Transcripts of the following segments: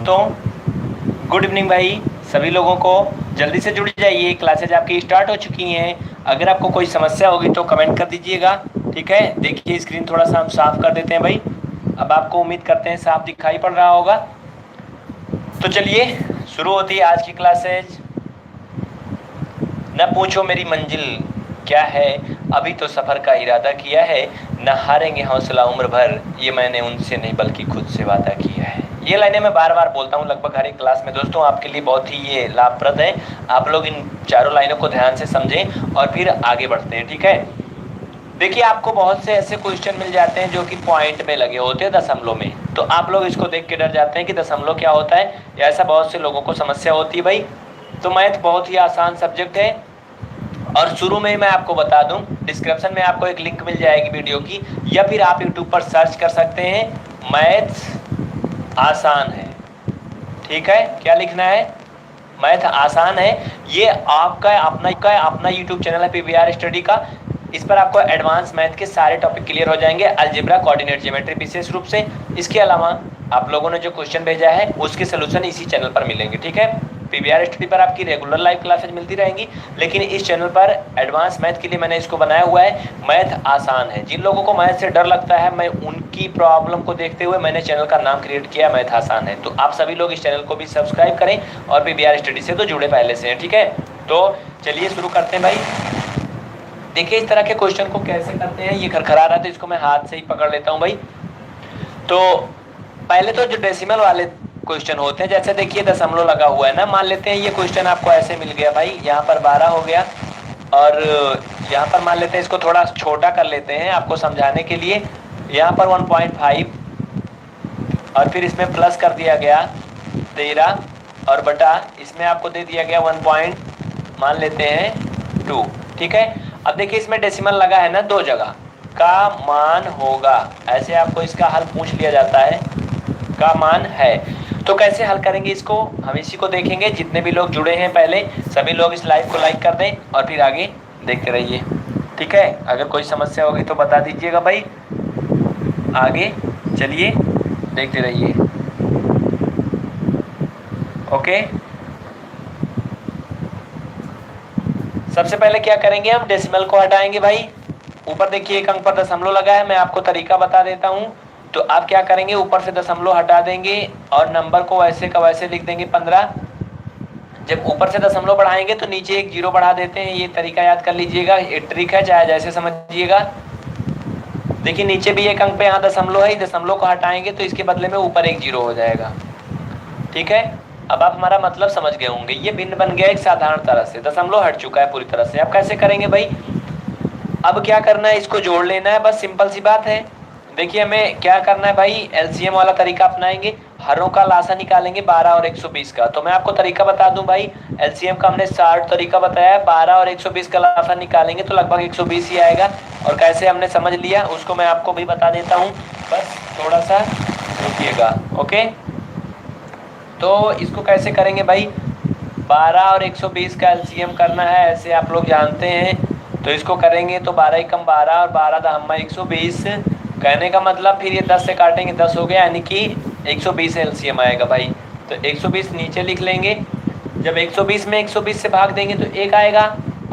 दोस्तों, good evening भाई। सभी लोगों को जल्दी से जुड़ जाइए, क्लासेज आपकी स्टार्ट हो चुकी हैं। अगर आपको कोई समस्या होगी तो कमेंट कर दीजिएगा, ठीक है। देखिए स्क्रीन थोड़ा सा हम साफ कर देते हैं भाई। अब आपको उम्मीद करते हैं साफ दिखाई पड़ रहा होगा। तो चलिए शुरू होती है आज की क्लासेज। न पूछो मेरी मंजिल क्या है, अभी तो सफर का इरादा किया है। न हारेंगे हौसला उम्र भर, ये मैंने उनसे नहीं बल्कि खुद से वादा किया है। ये लाइनें मैं बार बार बोलता हूँ लगभग हर एक क्लास में दोस्तों, आपके लिए बहुत ही ये लाभप्रद है। आप लोग इन चारों लाइनों को ध्यान से समझें और फिर आगे बढ़ते हैं, ठीक है। देखिए आपको बहुत से ऐसे क्वेश्चन मिल जाते हैं जो कि पॉइंट में लगे होते हैं, दशमलव में। तो आप लोग इसको देख के डर जाते हैं कि दशमलव क्या होता है, ऐसा बहुत से लोगों को समस्या होती है भाई। तो मैथ बहुत ही आसान सब्जेक्ट है। और शुरू में मैं आपको बता दूं, डिस्क्रिप्शन में आपको एक लिंक मिल जाएगी वीडियो की, या फिर आप यूट्यूब पर सर्च कर सकते हैं मैथ आसान है, ठीक है। क्या लिखना है? मैथ आसान है। ये आपका अपना यूट्यूब चैनल है पीवीआर स्टडी का। इस पर आपको एडवांस मैथ के सारे टॉपिक क्लियर हो जाएंगे, अलजेब्रा, कोऑर्डिनेट ज्योमेट्री विशेष रूप से। इसके अलावा आप लोगों ने जो क्वेश्चन भेजा है उसके सोल्यूशन इसी चैनल पर मिलेंगे, ठीक है। पीवीआर स्टडी पर आपकी रेगुलर लाइव क्लासेज मिलती रहेंगी, लेकिन इस चैनल पर एडवांस मैथ के लिए मैंने इसको बनाया हुआ है, मैथ आसान है। जिन लोगों को मैथ से डर लगता है, मैं उनकी प्रॉब्लम को देखते हुए मैंने चैनल का नाम क्रिएट किया, मैथ आसान है। तो आप सभी लोग इस चैनल को भी सब्सक्राइब करें और पीवीआर स्टडी से तो जुड़े पहले से हैं, ठीक है। तो चलिए शुरू करते हैं भाई। देखिए इस तरह के क्वेश्चन को कैसे करते हैं। ये खरखरा रहा है तो इसको मैं हाथ से ही पकड़ लेता हूँ भाई। तो पहले तो जो डेसिमल वाले क्वेश्चन होते हैं, जैसे देखिए दशमलव लगा हुआ है ना, मान लेते हैं ये क्वेश्चन आपको ऐसे मिल गया भाई, यहाँ पर 12 हो गया और यहाँ पर मान लेते हैं, इसको थोड़ा छोटा कर लेते हैं आपको समझाने के लिए। यहाँ पर 1.5 और फिर इसमें प्लस कर दिया गया 13 और बटा इसमें आपको दे दिया गया 1 मान लेते हैं 2, ठीक है। अब देखिए इसमें डेसिमल लगा है ना, दो जगह का मान होगा, ऐसे आपको इसका हल पूछ लिया जाता है, का मान है। तो कैसे हल करेंगे इसको, हम इसी को देखेंगे। जितने भी लोग जुड़े हैं पहले सभी लोग इस लाइव को लाइक कर दें और फिर आगे देखते रहिए, ठीक है। अगर कोई समस्या होगी तो बता दीजिएगा भाई। आगे चलिए देखते रहिए, ओके। सबसे पहले क्या करेंगे, हम डेसिमल को हटाएंगे भाई। ऊपर देखिए एक अंक पर दशमलव लगा है, मैं आपको तरीका बता देता हूँ। तो आप क्या करेंगे, ऊपर से दशमलव हटा देंगे और नंबर को वैसे का वैसे लिख देंगे 15। जब ऊपर से दशमलव बढ़ाएंगे तो नीचे एक जीरो बढ़ा देते हैं, ये तरीका याद कर लीजिएगा, ये ट्रिक है, चाहे जैसे समझिएगा। देखिए नीचे भी एक अंक पे यहाँ दशमलव है, दशमलव को हटाएंगे तो इसके बदले में ऊपर एक जीरो हो जाएगा, ठीक है। अब आप हमारा मतलब समझ गए होंगे। ये भिन्न बन गया एक साधारण तरह से, दशमलव हट चुका है पूरी तरह से। अब कैसे करेंगे भाई, अब क्या करना है, इसको जोड़ लेना है, बस सिंपल सी बात है। देखिए हमें क्या करना है भाई, एलसीएम वाला तरीका अपनाएंगे, हरों का लासा निकालेंगे 12 और 120 का। तो मैं आपको तरीका बता दूं भाई, एलसीएम का हमने 60 तरीका बताया है, 12 और 120 का लासा निकालेंगे तो लगभग 120 ही आएगा। और कैसे हमने समझ लिया उसको मैं आपको भी बता देता हूँ, बस थोड़ा सा रुकिएगा, ओके। तो इसको कैसे करेंगे भाई, 12 और 120 का एलसीएम करना है, ऐसे आप लोग जानते हैं। तो इसको करेंगे तो 12 कम 12 और 12 दहम्मा 120, कहने का मतलब फिर ये 10 से काटेंगे 10 हो गया, यानी कि 120 एलसीएम आएगा भाई। तो 120 नीचे लिख लेंगे, जब 120 में 120 से भाग देंगे तो 1 आएगा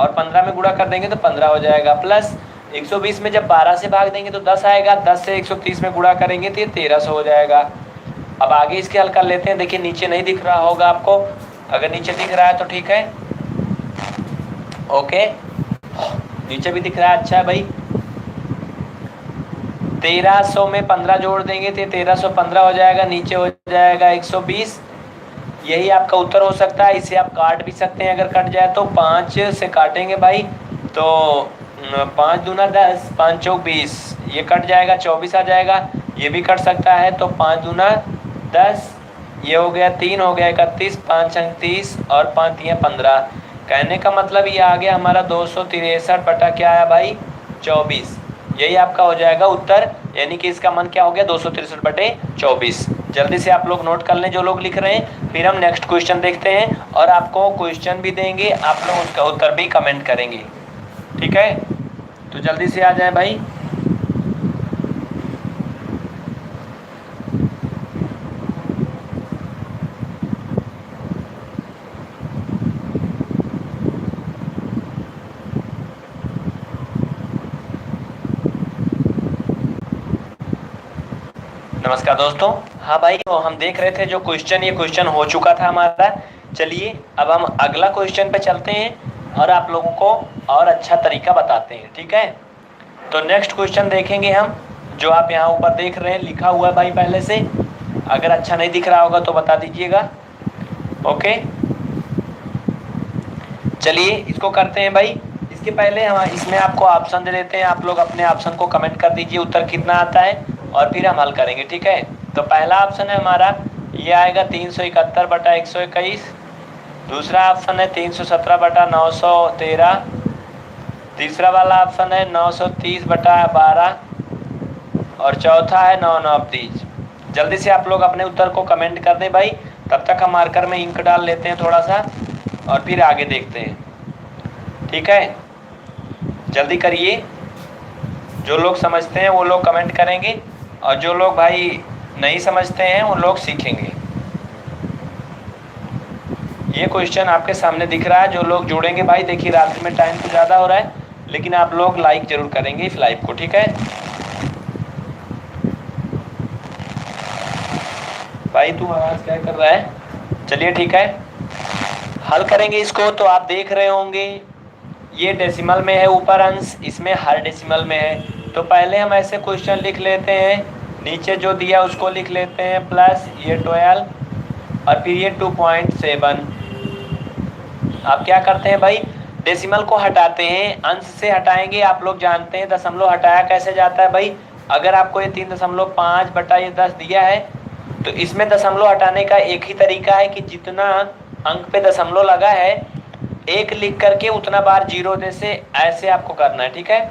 और 15 में गुणा कर देंगे तो 15 हो जाएगा, प्लस 120 में जब 12 से भाग देंगे तो 10 आएगा, 10 से 130 में गुणा करेंगे तो ये 1300 हो जाएगा। अब आगे इसके हल कर लेते हैं। देखिए नीचे नहीं दिख रहा होगा आपको, अगर नीचे दिख रहा है तो ठीक है, ओके। नीचे भी दिख रहा है, अच्छा है भाई। 1300 में 15 जोड़ देंगे तो 1315 हो जाएगा, नीचे हो जाएगा 120। यही आपका उत्तर हो सकता है। इसे आप काट भी सकते हैं, अगर कट जाए तो 5 से काटेंगे भाई तो 5 दूना 10, 5 चौक 20, ये कट जाएगा 24 आ जाएगा। ये भी कट सकता है तो 5 दूना 10, ये हो गया 3 हो गया 31, 5 अंक 30 और 5 तियाँ 15। कहने का मतलब ये आ गया हमारा 263 बटा क्या आया भाई 24। यही आपका हो जाएगा उत्तर, यानी कि इसका मान क्या हो गया 263 बटे 24। जल्दी से आप लोग नोट कर लें जो लोग लिख रहे हैं, फिर हम नेक्स्ट क्वेश्चन देखते हैं और आपको क्वेश्चन भी देंगे, आप लोग उसका उत्तर भी कमेंट करेंगे, ठीक है। तो जल्दी से आ जाए भाई। नमस्कार दोस्तों। हाँ भाई, वो हम देख रहे थे जो क्वेश्चन, ये क्वेश्चन हो चुका था हमारा। चलिए अब हम अगला क्वेश्चन पे चलते हैं और आप लोगों को और अच्छा तरीका बताते हैं, ठीक है। तो नेक्स्ट क्वेश्चन देखेंगे हम, जो आप यहाँ ऊपर देख रहे हैं, लिखा हुआ है भाई पहले से। अगर अच्छा नहीं दिख रहा होगा तो बता दीजिएगा, ओके। चलिए इसको करते हैं भाई। इसके पहले हम इसमें आपको ऑप्शन दे देते हैं, आप लोग अपने ऑप्शन को कमेंट कर दीजिए उत्तर कितना आता है, और फिर हम हल करेंगे, ठीक है। तो पहला ऑप्शन है हमारा, ये आएगा 371/121। दूसरा ऑप्शन है 317/913। तीसरा वाला ऑप्शन है 930/12, और चौथा है 9/930। जल्दी से आप लोग अपने उत्तर को कमेंट कर दें भाई। तब तक हम मार्कर में इंक डाल लेते हैं थोड़ा सा, और फिर आगे देखते हैं, ठीक है। जल्दी करिए, जो लोग समझते हैं वो लोग कमेंट करेंगे, और जो लोग भाई नहीं समझते हैं वो लोग सीखेंगे। ये क्वेश्चन आपके सामने दिख रहा है। जो लोग जुड़ेंगे भाई, देखिए रात में टाइम तो ज़्यादा हो रहा है, लेकिन आप लोग लाइक जरूर करेंगे इस लाइव को, ठीक है भाई। तू आवाज़ क्या कर रहा है? चलिए ठीक है, हल करेंगे इसको। तो आप देख रहे होंगे ये डेसिमल में है ऊपर अंश, इसमें हर डेसिमल में है। तो पहले हम ऐसे क्वेश्चन लिख लेते हैं, नीचे जो दिया उसको लिख लेते हैं प्लस ये 12, और फिर ये 2.7। आप क्या करते हैं भाई, डेसिमल को हटाते हैं, अंश से हटाएंगे। आप लोग जानते हैं दशमलव हटाया कैसे जाता है भाई। अगर आपको ये 3.5/10 दिया है, तो इसमें दशमलव हटाने का एक ही तरीका है कि जितना अंक पे दशमलव लगा है, एक लिख करके उतना बार जीरो दे से ऐसे आपको करना है, ठीक है।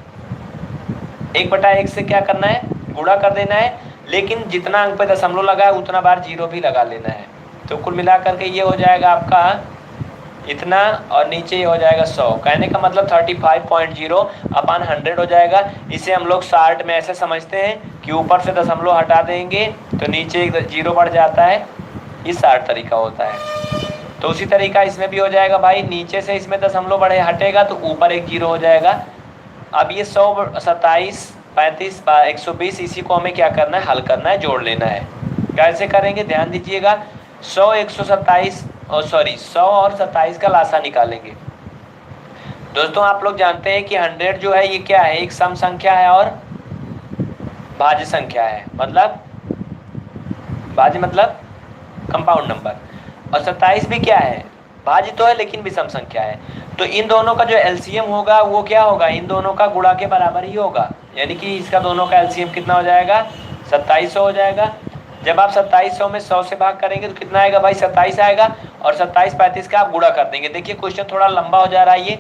1/1 से क्या करना है, गुणा कर देना है, लेकिन जितना अंक पे दशमलव लगा है उतना बार जीरो भी लगा लेना है। तो कुल मिला करके ये हो जाएगा आपका इतना, और नीचे ये हो जाएगा 100। कहने का मतलब 35.0/100 हो जाएगा। इसे हम लोग 60 में ऐसे समझते हैं कि ऊपर से दशमलव हटा देंगे तो नीचे एक जीरो बढ़ जाता है, ये 60 तरीका होता है। तो उसी तरीका इसमें भी हो जाएगा भाई, नीचे से इसमें दशमलव बढ़े हटेगा तो ऊपर एक जीरो हो जाएगा। अब ये 100, 27, 35, 120, इसी को हमें क्या करना है, हल करना है, जोड़ लेना है। कैसे करेंगे ध्यान दीजिएगा। 100, 127 100 और 27 का लासा निकालेंगे। दोस्तों आप लोग जानते हैं कि 100 जो है ये क्या है, एक सम संख्या है और भाज्य संख्या है, मतलब भाज्य मतलब कंपाउंड नंबर। और 27 भी क्या है, भाज्य तो है लेकिन विषम संख्या है। तो इन दोनों का जो एलसीएम होगा वो क्या होगा, इन दोनों का गुणा के बराबर ही होगा। यानी कि इसका दोनों का एलसीएम कितना हो जाएगा, 2700 हो जाएगा। जब आप 2700 में 100 से भाग करेंगे तो कितना आएगा भाई, 27 आएगा, और 27, 35 का आप गुणा कर देंगे। देखिए क्वेश्चन थोड़ा लंबा हो जा रहा है, ये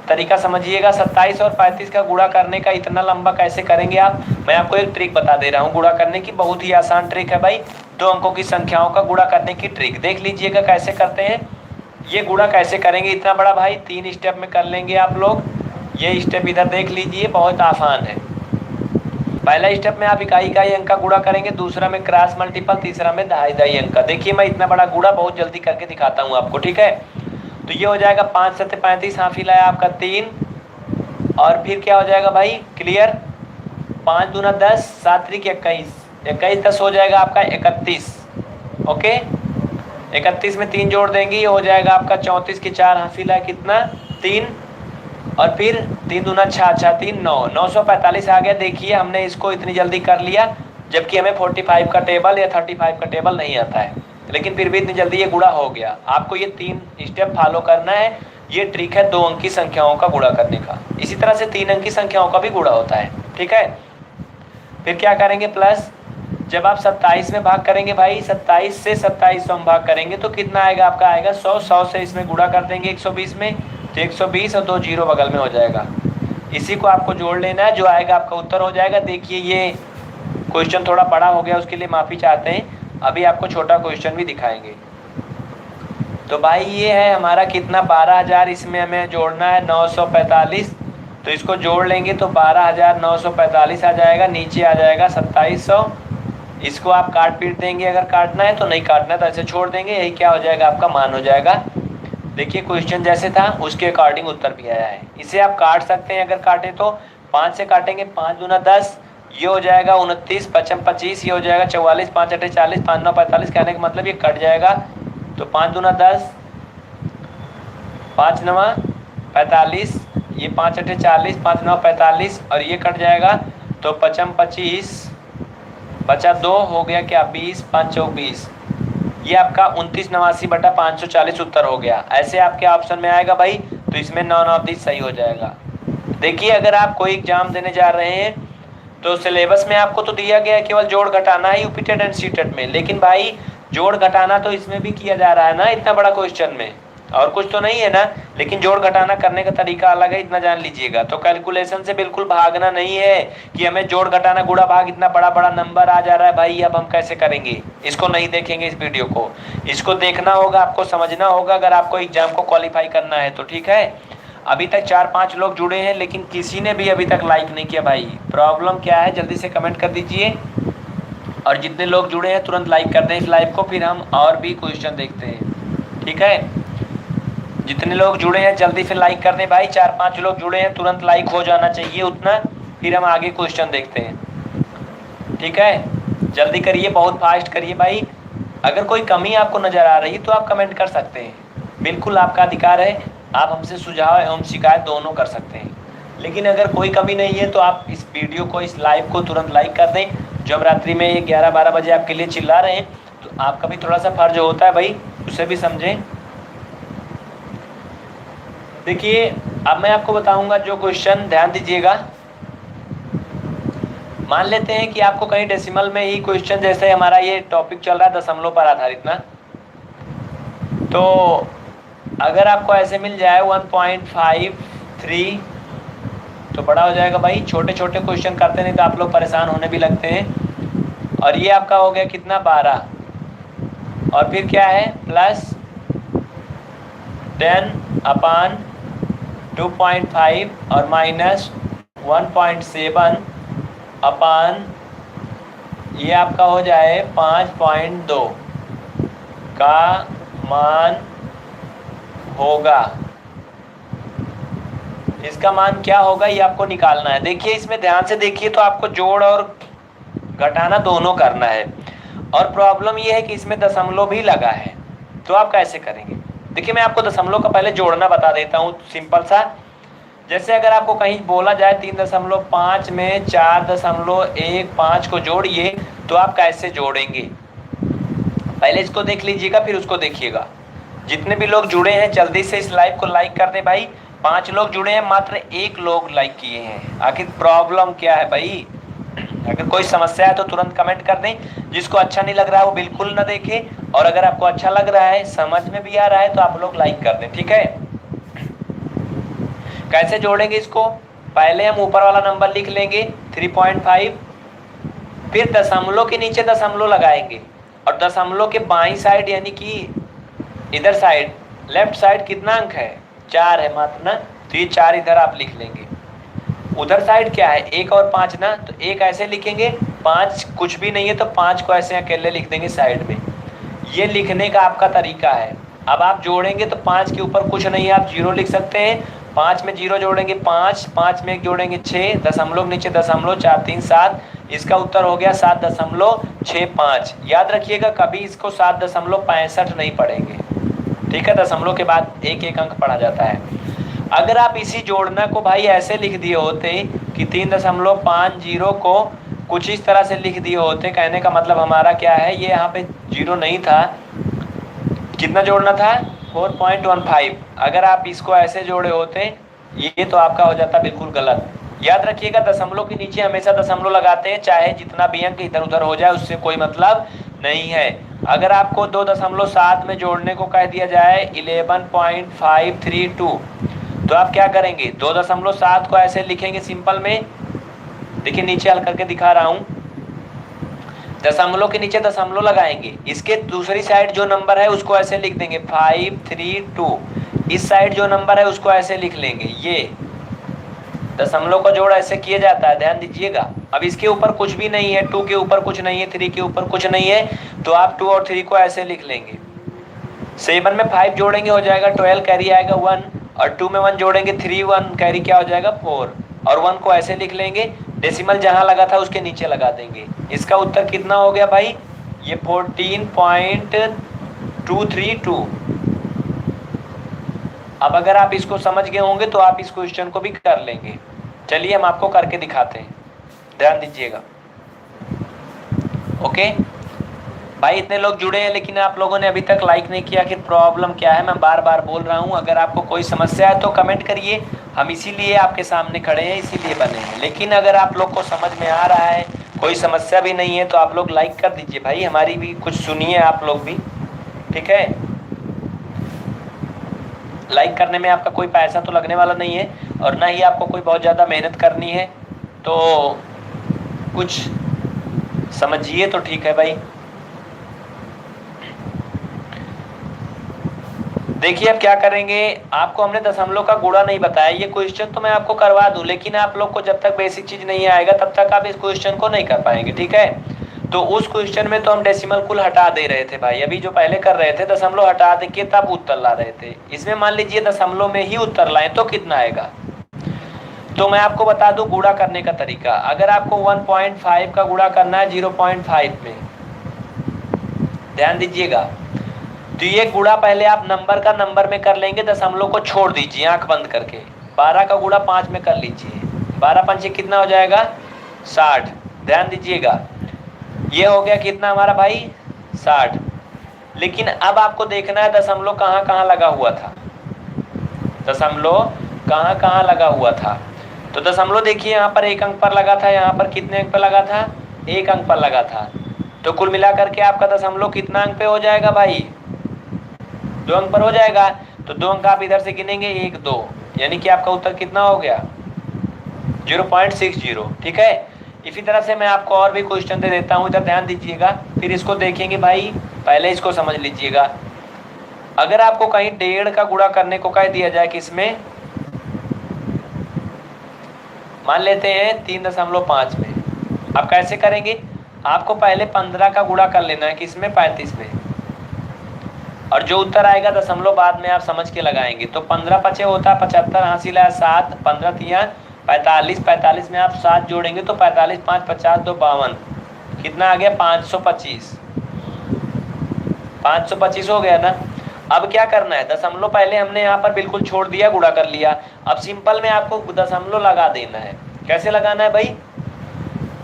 तरीका समझिएगा। 27 और 35 का गुणा करने का इतना लंबा कैसे करेंगे आप, मैं आपको एक ट्रिक बता दे रहा हूँ गुणा करने की। बहुत ही आसान ट्रिक है भाई, 2 अंकों की संख्याओं का गुणा करने की ट्रिक देख लीजिएगा कैसे करते हैं। ये गुणा कैसे करेंगे, इतना बड़ा भाई 3 स्टेप में कर लेंगे आप लोग। ये स्टेप इधर देख लीजिए, बहुत आसान है। पहला स्टेप में आप इकाई अंक का गुणा करेंगे, दूसरा में क्रॉस मल्टीपल, तीसरा में दहाई अंक का। देखिए मैं इतना बड़ा गुणा बहुत जल्दी करके दिखाता हूँ आपको, ठीक है। तो ये हो जाएगा 5 7 35, हाफ ही लाया आपका 3, और फिर क्या हो जाएगा भाई, क्लियर। 5 दूना 10, 7 त्रिक 21, 21 10 हो जाएगा आपका 31, ओके। 31 में 3 जोड़ देंगे, ये हो जाएगा आपका 34 की 4, हाफ ही लाया कितना 3, और फिर 3 दूना 6 3 9, 945 आ गया। देखिए हमने इसको इतनी जल्दी कर लिया, जबकि हमें 45 का टेबल या 35 का टेबल नहीं आता है, लेकिन फिर भी इतनी जल्दी ये गुणा हो गया। आपको ये 3 स्टेप फॉलो करना है। ये ट्रिक है 2 अंकी संख्याओं का गुणा करने का। इसी तरह से 3 अंकी संख्याओं का भी गुणा होता है, ठीक है। फिर क्या करेंगे, प्लस जब आप 27 में भाग करेंगे भाई, 27 से 2700 में भाग करेंगे तो कितना आएगा आपका, आएगा 100। 100 से इसमें गुणा कर देंगे 120 में, तो 120 और 2 जीरो बगल में हो जाएगा। इसी को आपको जोड़ लेना है, जो आएगा आपका उत्तर हो जाएगा। देखिए ये क्वेश्चन थोड़ा बड़ा हो गया, उसके लिए माफ़ी चाहते हैं। अभी आपको छोटा क्वेश्चन भी दिखाएंगे। तो भाई ये है हमारा कितना, 12,000, इसमें हमें जोड़ना है 945। तो इसको जोड़ लेंगे तो 12,945 आ जाएगा, नीचे आ जाएगा 2700। इसको आप काट पीट देंगे, अगर काटना है तो, नहीं काटना है तो ऐसे छोड़ देंगे। यही क्या हो जाएगा, आपका मान हो जाएगा। देखिए क्वेश्चन जैसे था उसके अकॉर्डिंग उत्तर भी आया है। इसे आप काट सकते हैं, अगर काटे तो 5 से काटेंगे, 5 दूना 10, ये हो जाएगा 29, 55 25, ये हो जाएगा 44, 5 8 40, 5 9 45। कहने का मतलब ये कट जाएगा तो 5 दूना 10, 5 9 45, ये 5 8 40, 5 9 45 और ये कट जाएगा तो 55 25, बचा 2 हो गया क्या 20, 5 24। ये आपका 2989/540 उत्तर हो गया। ऐसे आपके ऑप्शन में आएगा भाई, तो इसमें 9 9 30 सही हो जाएगा। देखिए अगर आप कोई एग्जाम देने जा रहे हैं तो सिलेबस में आपको तो दिया गया है केवल जोड़ घटाना है यूपी टेट एंड सीटेट में, लेकिन भाई जोड़ घटाना तो इसमें भी किया जा रहा है ना इतना बड़ा क्वेश्चन में, और कुछ तो नहीं है ना। लेकिन जोड़ घटाना करने का तरीका अलग है, इतना जान लीजिएगा। तो कैलकुलेशन से बिल्कुल भागना नहीं है कि हमें जोड़ घटाना गुणा भाग इतना बड़ा बड़ा नंबर आ जा रहा है भाई, अब हम कैसे करेंगे। इसको नहीं देखेंगे इस वीडियो को, इसको देखना होगा, आपको समझना होगा अगर आपको एग्जाम को क्वालिफाई करना है तो। ठीक है, अभी तक 4-5 लोग जुड़े हैं लेकिन किसी ने भी अभी तक लाइक नहीं किया भाई, प्रॉब्लम क्या है जल्दी से कमेंट कर दीजिए। और जितने लोग जुड़े हैं तुरंत लाइक कर दें इस लाइव को, फिर हम और भी क्वेश्चन देखते हैं। ठीक है, जितने लोग जुड़े हैं जल्दी से लाइक कर दें भाई, 4-5 लोग जुड़े हैं तुरंत लाइक हो जाना चाहिए उतना, फिर हम आगे क्वेश्चन देखते हैं। ठीक है, जल्दी करिए, बहुत फास्ट करिए भाई। अगर कोई कमी आपको नज़र आ रही तो आप कमेंट कर सकते हैं, बिल्कुल आपका अधिकार है, आप हमसे सुझाव एवं शिकायत दोनों कर सकते हैं। लेकिन अगर कोई कमी नहीं है तो आप इस वीडियो को, इस लाइव को तुरंत लाइक कर दें। जब रात्रि में 11-12 बजे आपके लिए चिल्ला रहे हैं तो आपका भी थोड़ा सा फर्ज होता है भाई, उसे भी समझें। देखिए अब मैं आपको बताऊंगा जो क्वेश्चन, ध्यान दीजिएगा। मान लेते हैं कि आपको कहीं डेसिमल में ही क्वेश्चन, जैसे हमारा ये टॉपिक चल रहा है दशमलव पर आधारित ना, तो अगर आपको ऐसे मिल जाए 1.53 तो बड़ा हो जाएगा भाई। छोटे छोटे क्वेश्चन करते नहीं तो आप लोग परेशान होने भी लगते हैं। और ये आपका हो गया कितना 12, और फिर क्या है प्लस 10/2.5 और माइनस 1.7 अपान ये आपका हो जाए 5.2 का मान होगा। इसका मान क्या होगा ये आपको निकालना है। देखिए इसमें ध्यान से देखिए तो आपको जोड़ और घटाना दोनों करना है, और प्रॉब्लम ये है कि इसमें दशमलव भी लगा है। तो आप कैसे करेंगे, देखिए मैं आपको दशमलव का पहले जोड़ना बता देता हूँ सिंपल सा। जैसे अगर आपको कहीं बोला जाए 3.5 में 4.15 को जोड़िए, तो आप कैसे जोड़ेंगे पहले इसको देख लीजिएगा फिर उसको देखिएगा। जितने भी लोग जुड़े हैं जल्दी से इस लाइव को लाइक कर दें भाई। 5 लोग जुड़े हैं, मात्र 1 लोग लाइक किए हैं। आखिर प्रॉब्लम क्या है भाई, अगर कोई समस्या है तो तुरंत कमेंट कर दें। जिसको अच्छा नहीं लग रहा है वो बिल्कुल ना देखे, और अगर आपको अच्छा लग रहा है, समझ में भी आ रहा है, तो आप लोग लाइक कर दें। ठीक है, कैसे जोड़ेंगे इसको, पहले हम ऊपर वाला नंबर लिख लेंगे 3.5, फिर दशमलव के नीचे दशमलव लगाएंगे, और दशमलव के बाईं साइड यानी कि इधर साइड लेफ्ट साइड कितना अंक है 4 है मात्र ना, तो ये 4 इधर आप लिख लेंगे। उधर साइड क्या है 1 और 5 ना, तो 1 ऐसे लिखेंगे, 5 कुछ भी नहीं है तो 5 को ऐसे अकेले लिख देंगे साइड में। ये लिखने का आपका तरीका है। अब आप जोड़ेंगे तो 5 के ऊपर कुछ नहीं है, आप 0 लिख सकते हैं। 5 में 0 जोड़ेंगे 5, 5 में 1 जोड़ेंगे 6, दशमलव नीचे दशमलव, 4 3 7। इसका उत्तर हो गया 7.65। याद रखिएगा कभी इसको 7.65 नहीं पढ़ेंगे। ठीक है, दशमलव के बाद 1 अंक पढ़ा जाता है। अगर आप इसी जोड़ना को भाई ऐसे लिख दिए होते कि 3.50 को कुछ इस तरह से लिख दिए होते, कहने का मतलब हमारा क्या है, ये यहाँ पे 0 नहीं था, कितना जोड़ना था 4.15। अगर आप इसको ऐसे जोड़े होते ये तो आपका हो जाता बिल्कुल गलत। याद रखिएगा दशमलव के नीचे हमेशा दशमलव लगाते हैं, चाहे जितना भी अंक इधर उधर हो जाए उससे कोई मतलब नहीं है। अगर आपको 2.7 में जोड़ने को कह दिया जाए 11.532, तो आप क्या करेंगे 2.7 को ऐसे लिखेंगे सिंपल में। देखिए नीचे हल करके दिखा रहा हूँ, दशमलव के नीचे दशमलव लगाएंगे, इसके दूसरी साइड जो नंबर है उसको ऐसे लिख देंगे 532, इस साइड जो नंबर है उसको ऐसे लिख लेंगे। ये दशमलव का जोड़ ऐसे किया जाता है, ध्यान दीजिएगा। अब इसके ऊपर कुछ भी नहीं है, 2 के ऊपर कुछ नहीं है, 3 के ऊपर कुछ नहीं है, तो आप 2 और 3 को ऐसे लिख लेंगे। 7 में 5 जोड़ेंगे हो जाएगा 12, कैरी आएगा 1, और 2 में 1 जोड़ेंगे 3, 1 कैरी क्या हो जाएगा 4, और 1 को ऐसे लिख लेंगे। डेसिमल जहां लगा था उसके नीचे लगा देंगे। इसका उत्तर कितना हो गया भाई, ये 14.232। अब अगर आप इसको समझ गए होंगे तो आप इस क्वेश्चन को भी कर लेंगे। चलिए हम आपको करके दिखाते हैं, ध्यान दीजिएगा। ओके भाई, इतने लोग जुड़े हैं लेकिन आप लोगों ने अभी तक लाइक नहीं किया, कि प्रॉब्लम क्या है? मैं बार बार बोल रहा हूँ, अगर आपको कोई समस्या है तो कमेंट करिए, हम इसीलिए आपके सामने खड़े हैं, इसीलिए बने हैं। लेकिन अगर आप लोग को समझ में आ रहा है, कोई समस्या भी नहीं है, तो आप लोग लाइक कर दीजिए भाई, हमारी भी कुछ सुनिए आप लोग भी, ठीक है? लाइक करने में आपका कोई पैसा तो लगने वाला नहीं है, और ना ही आपको कोई बहुत ज़्यादा मेहनत करनी है, तो कुछ समझिए तो ठीक है भाई। देखिए अब क्या करेंगे, आपको हमने दशमलव का गुणा नहीं बताया, ये क्वेश्चन तो मैं आपको करवा दूं, लेकिन आप लोग को जब तक बेसिक चीज नहीं आएगा तब तक आप इस क्वेश्चन को नहीं कर पाएंगे, ठीक है? तो उस क्वेश्चन में तो हम डेसिमल कुल हटा दे रहे थे भाई, अभी जो पहले कर रहे थे दशमलव हटा दे के तब उत्तर ला रहे थे। इसमें मान लीजिए दशमलव में ही उत्तर लाए तो कितना आएगा? तो मैं आपको बता दूं गुणा करने का तरीका। अगर आपको 1.5 का गुणा करना है 0.5 में, ध्यान दीजिएगा, तो ये गुणा पहले आप नंबर का नंबर में कर लेंगे, दशमलव को छोड़ दीजिए आंख बंद करके। 12 का गुणा 5 में कर लीजिए, 12 पंचे कितना हो जाएगा? 60। ध्यान दीजिएगा, ये हो गया कितना हमारा भाई? 60। लेकिन अब आपको देखना है दशमलव कहाँ कहाँ लगा हुआ था, दशमलव कहाँ कहाँ लगा हुआ था। तो दशमलव देखिए यहाँ पर 1 अंक पर लगा था, यहाँ पर कितने अंक पर लगा था? 1 अंक पर लगा था। तो कुल मिलाकर के आपका दशमलव कितना अंक पे हो जाएगा भाई? 2 अंक पर हो जाएगा। तो 2 अंक आप इधर से गिनेंगे, 1 2, यानी कि आपका उत्तर कितना हो गया? 0.60, ठीक है? इसी तरह से मैं आपको और भी क्वेश्चन दे देता हूँ, इधर ध्यान दीजिएगा, फिर इसको देखेंगे भाई। पहले इसको समझ लीजिएगा, अगर आपको कहीं 1.5 का गुणा करने को कह दिया जाए किसमें, मान लेते हैं 3.5 में, आप कैसे करेंगे? आपको पहले 15 का गुणा कर लेना है किसमें? 35 में, और जो उत्तर आएगा दशमलव बाद में आप समझ के लगाएंगे। तो 15 पचे होता है 75, हासिल है 7, 15 तिया 45, 45 में आप 7 जोड़ेंगे तो 45 5 50 2 52, कितना आ गया? 525। 525 हो गया ना। अब क्या करना है, दशमलव पहले हमने यहाँ पर बिल्कुल छोड़ दिया, गुणा कर लिया। अब सिंपल में आपको दशमलव लगा देना है। कैसे लगाना है भाई?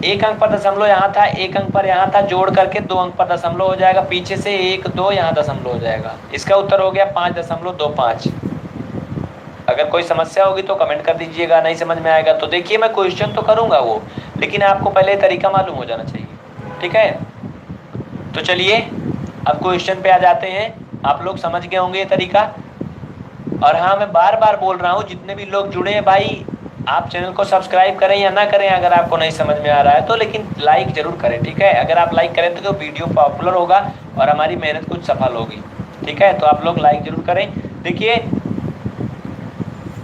1 अंक पर दशमलव यहाँ था, 1 अंक पर यहाँ था, जोड़ करके 2 अंक पर दशमलव हो जाएगा, पीछे से 1 2 यहाँ दशमलव हो जाएगा। इसका उत्तर हो गया 5.25। अगर कोई समस्या होगी तो कमेंट कर दीजिएगा, नहीं समझ में आएगा तो देखिए मैं क्वेश्चन तो करूँगा वो, लेकिन आपको पहले तरीका मालूम हो जाना चाहिए, ठीक है? तो चलिए अब क्वेश्चन पे आ जाते हैं। आप लोग समझ गए होंगे ये तरीका। और हाँ, मैं बार बार बोल रहा हूँ, जितने भी लोग जुड़े हैं भाई, आप चैनल को सब्सक्राइब करें या ना करें, अगर आपको नहीं समझ में आ रहा है तो, लेकिन लाइक जरूर करें, ठीक है? अगर आप लाइक करें तो वीडियो पॉपुलर होगा और हमारी मेहनत कुछ सफल होगी, ठीक है? तो आप लोग लाइक जरूर करें। देखिए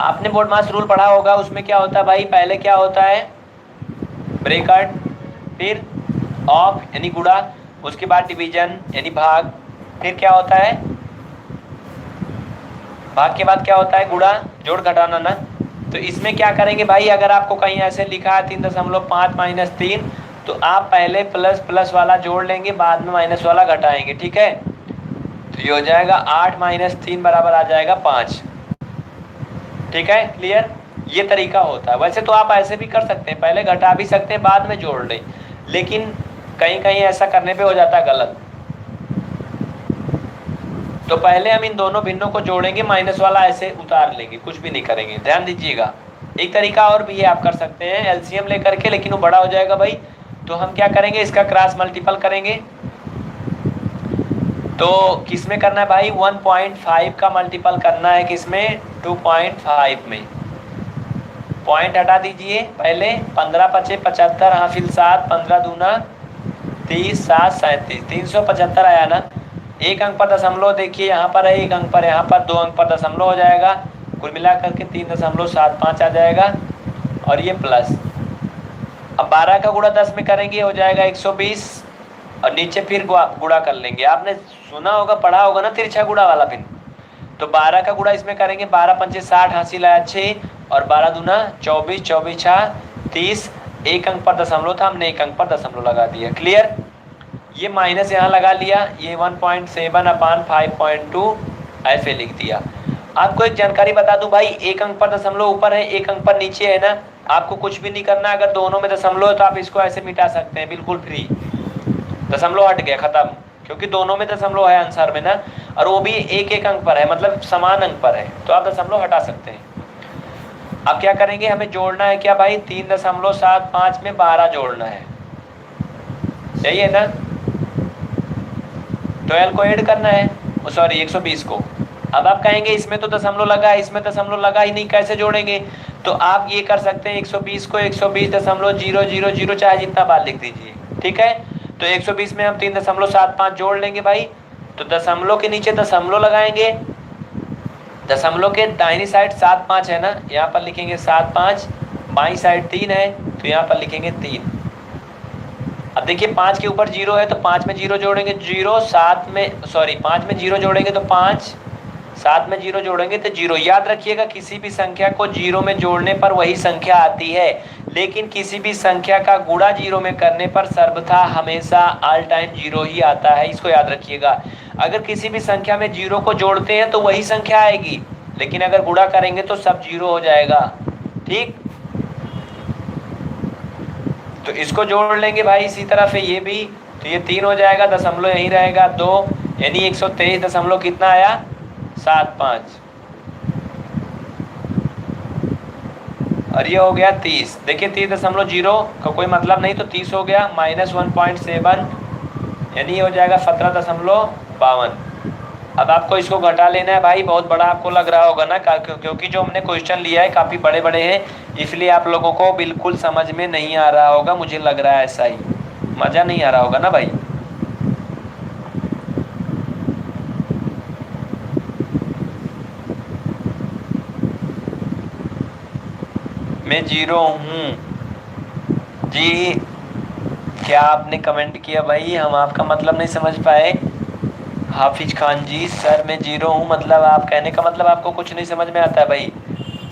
आपने बोर्ड मास रूल पढ़ा होगा, उसमें क्या होता है भाई? पहले क्या होता है? ब्रैकेट, फिर ऑफ यानी गुणा, उसके बाद डिवीजन यानी भाग, फिर क्या होता है? भाग के बाद क्या होता है? गुणा, जोड़ घटाना ना। तो इसमें क्या करेंगे भाई, अगर आपको कहीं ऐसे लिखा है 3.5 - 3, तो आप पहले प्लस प्लस वाला जोड़ लेंगे, बाद में माइनस वाला घटाएंगे, ठीक है? तो ये हो जाएगा 8 - 3 बराबर आ जाएगा 5, ठीक है? क्लियर? ये तरीका होता है। वैसे तो आप ऐसे भी कर सकते हैं, पहले घटा भी सकते हैं, बाद में जोड़ लें, लेकिन कहीं कहीं ऐसा करने पे हो जाता है गलत। तो पहले हम इन दोनों भिन्नों को जोड़ेंगे, माइनस वाला ऐसे उतार लेंगे, कुछ भी नहीं करेंगे, ध्यान दीजिएगा। एक तरीका और भी है, आप कर सकते हैं एलसीएम लेकर के, लेकिन वो बड़ा हो जाएगा भाई। तो हम क्या करेंगे, इसका क्रॉस मल्टीपल करेंगे। तो किसमें करना है भाई? 1.5 का मल्टीपल करना है किसमें? 2.5 में। पॉइंट हटा दीजिए पहले, 15 पचे 75, हासिल 7, 15 दूना 30, 7 37, 375 आया ना। 1 अंक पर दशमलव देखिए, यहाँ पर है 1 अंक पर, यहाँ पर 2 अंक पर दशमलव हो जाएगा, कुल मिला करके 3.75 आ जाएगा, और ये प्लस। अब 12 का गुणा 10 में करेंगे, हो जाएगा 120, और नीचे फिर गुणा कर लेंगे। आपने सुना होगा, पढ़ा होगा ना तिरछा गुणा वाला फिर। तो 12 का गुणा इसमें करेंगे, 12 पंचे 60, हासिल आया 6, और 12 दूना 24, 24 6 30, एक अंक पर दशमलव था, हमने एक अंक पर दशमलव लगा दिया। क्लियर? ये माइनस यहाँ लगा लिया, ये 1.7 अपान 5.2 ऐसे लिख दिया। आपको एक जानकारी बता दूं भाई, एक अंक पर दशमलव ऊपर है, एक अंक पर नीचे है ना, आपको कुछ भी नहीं करना। अगर दोनों में दशमलव है तो आप इसको ऐसे मिटा सकते हैं, बिल्कुल फ्री। दशमलव हट गया, खत्म, क्योंकि दोनों में दशमलव है आंसर में ना, और वो भी एक एक अंक पर है, मतलब समान अंक पर है, तो आप दशमलव हटा सकते हैं। अब क्या करेंगे, हमें जोड़ना है क्या भाई, 3.75 में 12 जोड़ना है, सही है ना। 12 को ऐड करना है, सॉरी 120 को। अब आप कहेंगे इसमें तो दशमलव लगा है, इसमें दशमलव लगा ही नहीं, कैसे जोड़ेंगे। तो आप ये कर सकते हैं, 120 को 120.000 चाहे जितना बार लिख दीजिए, ठीक है। तो 120 में हम 3.75 जोड़ लेंगे भाई, तो दशमलव के नीचे दशमलव लगाएंगे, दशमलव के दाहिनी साइड 7-5 है ना, यहाँ पर लिखेंगे 7-5, बाई साइड 3 है तो यहाँ पर लिखेंगे 3। अब देखिए 5 के ऊपर 0 है तो 5 में 0 जोड़ेंगे 0, 7 में सॉरी 5 में 0 जोड़ेंगे तो 5, 7 में 0 जोड़ेंगे तो 0। याद रखिएगा, किसी भी संख्या को 0 में जोड़ने पर वही संख्या आती है, लेकिन किसी भी संख्या का गुणा 0 में करने पर सर्वथा हमेशा ऑल टाइम 0 ही आता है, इसको याद रखिएगा। अगर किसी भी संख्या में 0 को जोड़ते हैं तो वही संख्या आएगी, लेकिन अगर गुणा करेंगे तो सब 0 हो जाएगा, ठीक। तो इसको जोड़ लेंगे भाई इसी तरह से ये भी, तो ये 3 हो जाएगा, दशमलव यहीं रहेगा 2, यानी 123 दशमलव कितना आया, 75, और ये हो गया 30। देखिए 30.0 का कोई मतलब नहीं, तो 30 हो गया, माइनस 1.7 यानी ये हो जाएगा 17.52। अब आपको इसको घटा लेना है भाई, बहुत बड़ा आपको लग रहा होगा ना, क्योंकि जो हमने क्वेश्चन लिया है काफ़ी बड़े बड़े हैं, इसलिए आप लोगों को बिल्कुल समझ में नहीं आ रहा होगा, मुझे लग रहा है ऐसा ही, मज़ा नहीं आ रहा होगा ना भाई। मैं 0 हूँ जी, क्या आपने कमेंट किया भाई, हम आपका मतलब नहीं समझ पाए। हाफिज खान जी, सर मैं 0 हूँ, मतलब आप कहने का मतलब आपको कुछ नहीं समझ में आता है भाई।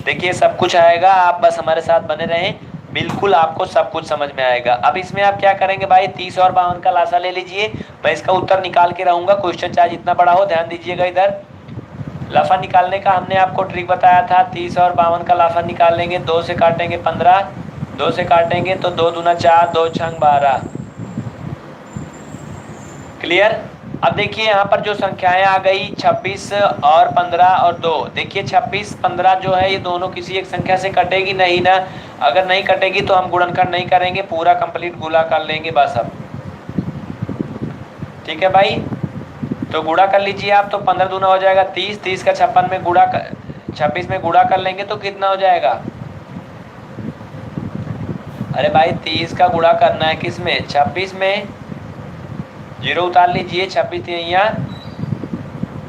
देखिए सब कुछ आएगा, आप बस हमारे साथ बने रहें, बिल्कुल आपको सब कुछ समझ में आएगा। अब इसमें आप क्या करेंगे भाई, 30 और 52 का लासा ले लीजिए, मैं इसका उत्तर निकाल के रहूँगा, क्वेश्चन चाहे जितना बड़ा हो, ध्यान दीजिएगा। इधर लाफा निकालने का हमने आपको ट्रिक बताया था, 30 और 52 का लाफा निकाल लेंगे, 2 से काटेंगे 15, 2 से काटेंगे तो 2 दूना 4, 2 छंग 12। क्लियर? अब देखिए यहाँ पर जो संख्याएं आ गई 26 और 15 और 2, देखिए 26 15 जो है ये दोनों किसी एक संख्या से कटेगी नहीं ना, अगर नहीं कटेगी तो हम गुणनखंड नहीं करेंगे, पूरा कंप्लीट गुणा कर लेंगे बस। अब ठीक है भाई, तो गुणा कर लीजिए आप, तो 15 दूना हो जाएगा 30, 30 का 56 में गुणा 26 में गुणा कर लेंगे तो कितना हो जाएगा। अरे भाई 30 का गुणा करना है किस में, 26 में, 0 उतार लीजिए, 26 यहाँ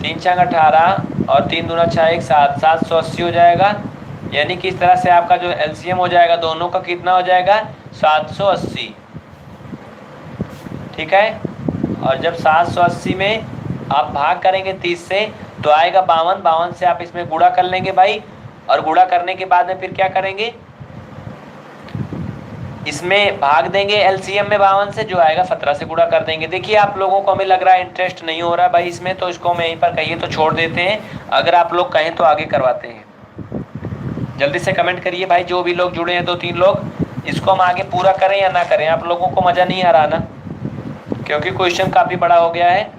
3 छंग 18 और 3 दूना 6 1 7, 780 हो जाएगा। यानी कि इस तरह से आपका जो एलसीएम हो जाएगा दोनों का कितना हो जाएगा, 780, ठीक है। और जब 780 में आप भाग करेंगे 30 से तो आएगा 52, 52 से आप इसमें गुणा कर लेंगे भाई, और गुणा करने के बाद में फिर क्या करेंगे, इसमें भाग देंगे एलसीएम में 52 से, जो आएगा 17 से गुणा कर देंगे। देखिए आप लोगों को हमें लग रहा है इंटरेस्ट नहीं हो रहा भाई इसमें, तो इसको हम यहीं पर कहिए तो छोड़ देते हैं, अगर आप लोग कहें तो आगे करवाते हैं। जल्दी से कमेंट करिए भाई, जो भी लोग जुड़े हैं 2-3 लोग, इसको हम आगे पूरा करें या ना करें। आप लोगों को मज़ा नहीं आ रहा ना, क्योंकि क्वेश्चन काफ़ी बड़ा हो गया है।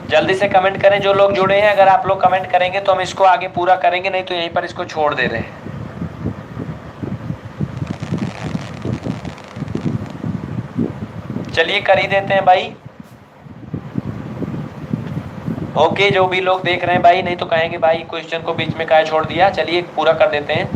जल्दी से कमेंट करें जो लोग जुड़े हैं, अगर आप लोग कमेंट करेंगे तो हम इसको आगे पूरा करेंगे, नहीं तो यहीं पर इसको छोड़ दे रहे हैं। चलिए कर ही देते हैं भाई। ओके, जो भी लोग देख रहे हैं भाई, नहीं तो कहेंगे भाई क्वेश्चन को बीच में काहे छोड़ दिया। चलिए पूरा कर देते हैं।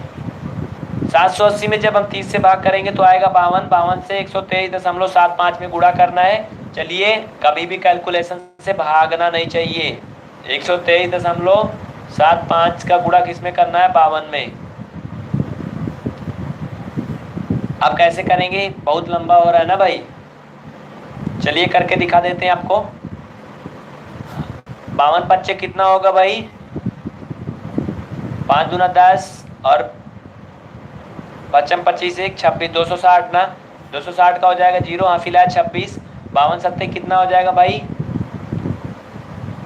780 में जब हम 30 से भाग करेंगे तो आएगा 52, 52 से 123.75 में गुणा करना है। चलिए, कभी भी कैलकुलेशन से भागना नहीं चाहिए। 123.75 का गुणा किस में करना है, 52 में। अब कैसे करेंगे, बहुत लंबा हो रहा है ना भाई, चलिए करके दिखा देते हैं आपको। 52 बच्चे कितना होगा भाई, 5 दूना 10 और पचम 25 एक 26, 260 ना, 260 का हो जाएगा 0, हासिल है 26, 52 सत्ते कितना हो जाएगा भाई,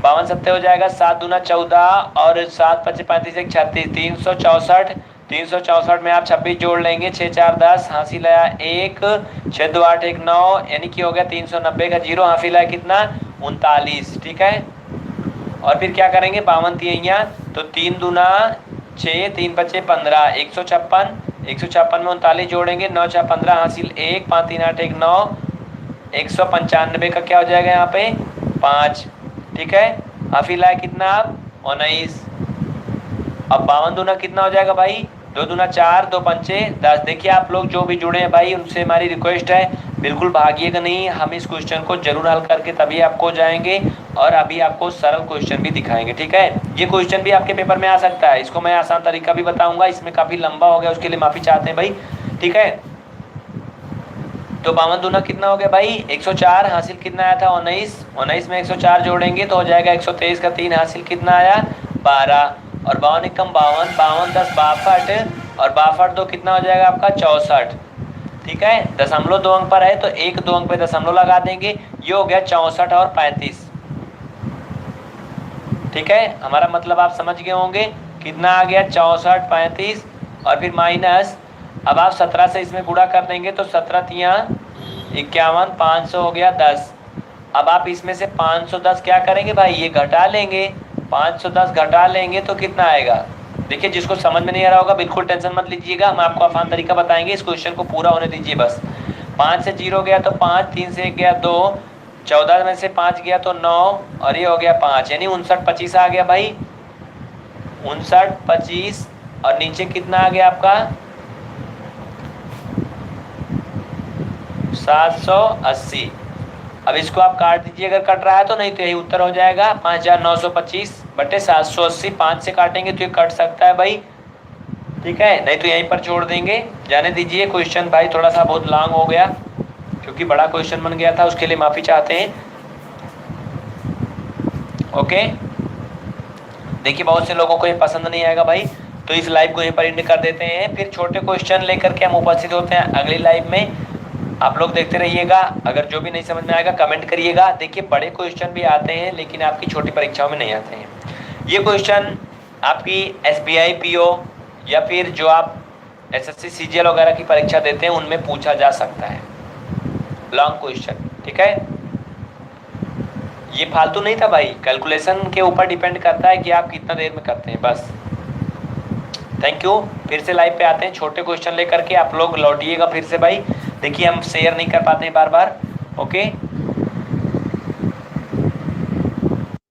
52 सत्ते हो जाएगा 7 दूना 14 और 7 पच्चीस 35 एक 36, 364, 364 में आप 26 जोड़ लेंगे, 6 4 10, हासिल आया 1, 6 2 8 1 9, यानी कि हो गया 390 का 0, हासिल आया कितना 39। ठीक है, और फिर क्या करेंगे 52 तिहैया, तो 3 दूना 6, 3 पच्चे 15, 156, 156 में 39 जोड़ेंगे, 9 4 15, हासिल 1, 5 3 8 1 9, 195 का क्या हो जाएगा यहाँ पे 5। ठीक है, हासिल आया कितना आप 19। अब 52 दूना कितना हो जाएगा भाई, 2 दूना 4, 2 पंचे 10। देखिए आप लोग जो भी जुड़े हैं भाई, उनसे हमारी रिक्वेस्ट है बिल्कुल भागिएगा नहीं, हम इस क्वेश्चन को जरूर हल करके तभी आपको जाएंगे और अभी आपको सरल क्वेश्चन भी दिखाएंगे। ठीक है, ये क्वेश्चन भी आपके पेपर में आ सकता है, इसको मैं आसान तरीका भी बताऊंगा, इसमें काफी लंबा हो गया उसके लिए माफी चाहते हैं भाई। ठीक है, तो 52 दूना कितना हो गया भाई 104, हासिल कितना आया था 19, 19 में 104 जोड़ेंगे तो हो जाएगा 123 का 3, हासिल कितना आया 12, और 52 एकम 52, 52 10 62, और 62 दो कितना हो जाएगा आपका 64। ठीक है, दशमलव 2 अंक पर है तो 1 2 अंक पे दशमलव लगा देंगे, ये हो गया 64 और 35। ठीक है, हमारा मतलब आप समझ गए होंगे, कितना आ गया 64 35, और फिर माइनस, अब आप 17 से इसमें गुणा कर देंगे तो 17 तिया 51, 500 हो गया 10। अब आप इसमें से 510 क्या करेंगे भाई, ये घटा लेंगे, 510 घटा लेंगे तो कितना आएगा। देखिए जिसको समझ में नहीं आ रहा होगा बिल्कुल टेंशन मत लीजिएगा, हम आपको आसान तरीका बताएंगे, इस क्वेश्चन को पूरा होने दीजिए बस। 5 से 0 गया तो 5, 3 से 1 गया 2, 14 में से 5 गया तो 9, और ये हो गया 5, यानी 59 25 आ गया भाई, 59 25, और नीचे कितना आ गया आपका 780। अब इसको आप काट दीजिए अगर कट रहा है तो, नहीं तो यही उत्तर हो जाएगा 5925 बटे 780। 5 से काटेंगे तो ये कट सकता है भाई। ठीक है, नहीं तो यहीं पर छोड़ देंगे, जाने दीजिए। क्वेश्चन भाई थोड़ा सा बहुत लॉन्ग हो गया क्योंकि बड़ा क्वेश्चन बन गया था, उसके लिए माफी चाहते हैं। ओके, देखिए बहुत से लोगों को ये पसंद नहीं आएगा भाई, तो इस लाइव को यहीं पर एंड कर देते हैं, फिर छोटे क्वेश्चन लेकर के हम उपस्थित होते हैं अगली लाइव में। आप लोग देखते रहिएगा, अगर जो भी नहीं समझ में आएगा कमेंट करिएगा। देखिए बड़े क्वेश्चन भी आते हैं लेकिन आपकी छोटी परीक्षाओं में नहीं आते हैं। ये क्वेश्चन आपकी SBI PO या फिर जो आप SSC CGL वगैरह की परीक्षा देते हैं उनमें पूछा जा सकता है, लॉन्ग क्वेश्चन। ठीक है, ये फालतू नहीं था भाई, कैलकुलेशन के ऊपर डिपेंड करता है कि आप कितना देर में करते हैं बस। थैंक यू, फिर से लाइव पे आते हैं छोटे क्वेश्चन लेकर के, आप लोग लौटिएगा फिर से भाई। देखिए हम शेयर नहीं कर पाते हैं बार बार। ओके।